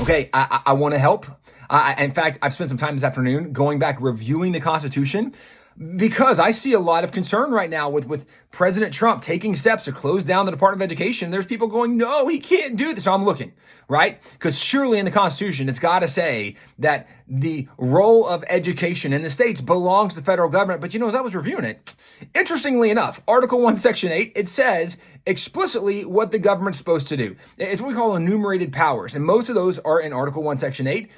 Okay, I want to help. In fact, I've spent some time this afternoon going back reviewing the Constitution because I see a lot of concern right now with President Trump taking steps to close down the Department of Education. There's people going, no, he can't do this. So I'm looking, right? Because surely in the Constitution, it's got to say that the role of education in the states belongs to the federal government. But as I was reviewing it, interestingly enough, Article 1, Section 8, it says explicitly what the government's supposed to do. It's what we call enumerated powers. And most of those are in Article 1, Section 8.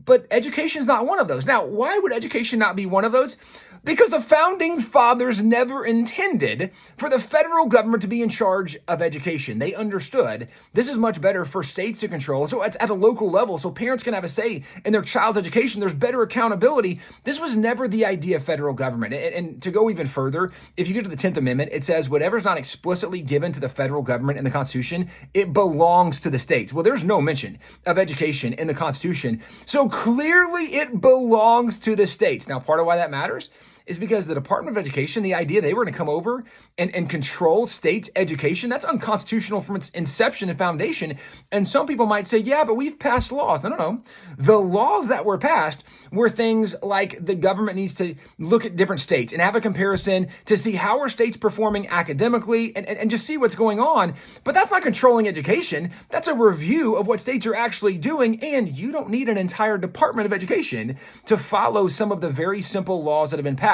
But education is not one of those. Now, why would education not be one of those? Because the founding fathers never intended for the federal government to be in charge of education. They understood this is much better for states to control. So it's at a local level, so parents can have a say in their child's education. There's better accountability. This was never the idea of federal government. And to go even further, if you get to the 10th Amendment, it says whatever's not explicitly given to the federal government in the Constitution, it belongs to the states. Well, there's no mention of education in the Constitution. So clearly it belongs to the states. Now, part of why that matters is because the Department of Education, the idea they were going to come over and control state education, that's unconstitutional from its inception and foundation. And some people might say, yeah, but we've passed laws. No. The laws that were passed were things like the government needs to look at different states and have a comparison to see how are states performing academically and just see what's going on. But that's not controlling education. That's a review of what states are actually doing. And you don't need an entire Department of Education to follow some of the very simple laws that have been passed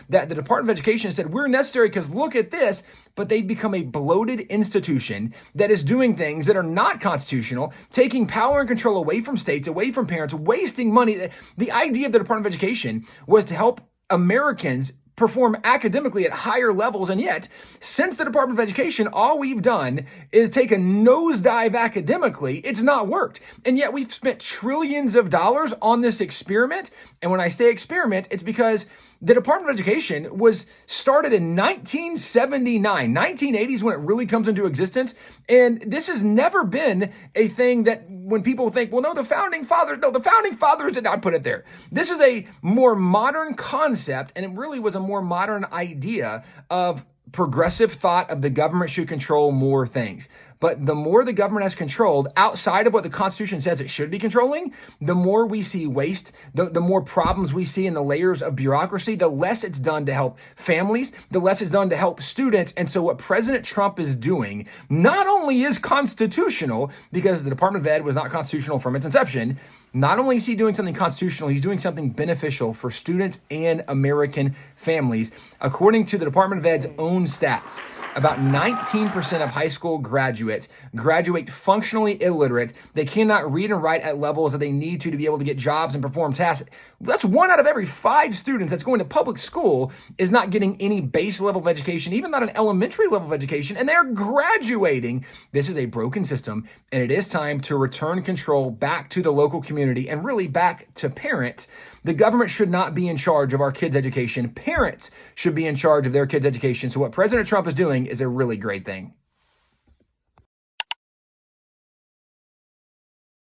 that the Department of Education said we're necessary because look at this, but they've become a bloated institution that is doing things that are not constitutional, taking power and control away from states, away from parents, wasting money. The idea of the Department of Education was to help Americans perform academically at higher levels. And yet, since the Department of Education, all we've done is take a nosedive academically. It's not worked. And yet we've spent trillions of dollars on this experiment. And when I say experiment, it's because the Department of Education was started in 1979, 1980s when it really comes into existence. And this has never been a thing that when people think, well, no, the founding fathers did not put it there. This is a more modern concept, and it really was a more modern idea of progressive thought of the government should control more things. But the more the government has controlled outside of what the Constitution says it should be controlling, the more we see waste, the more problems we see in the layers of bureaucracy, the less it's done to help families, the less it's done to help students. And so what President Trump is doing not only is constitutional, because the Department of Ed was not constitutional from its inception, not only is he doing something constitutional, he's doing something beneficial for students and American families. According to the Department of Ed's own stats, about 19% of high school graduates graduate functionally illiterate. They cannot read and write at levels that they need to be able to get jobs and perform tasks. That's 1 out of every 5 students that's going to public school is not getting any base level of education, even not an elementary level of education, and they're graduating. This is a broken system, and it is time to return control back to the local community and really back to parents. The government should not be in charge of our kids' education. Parents should be in charge of their kids' education. So what President Trump is doing is a really great thing.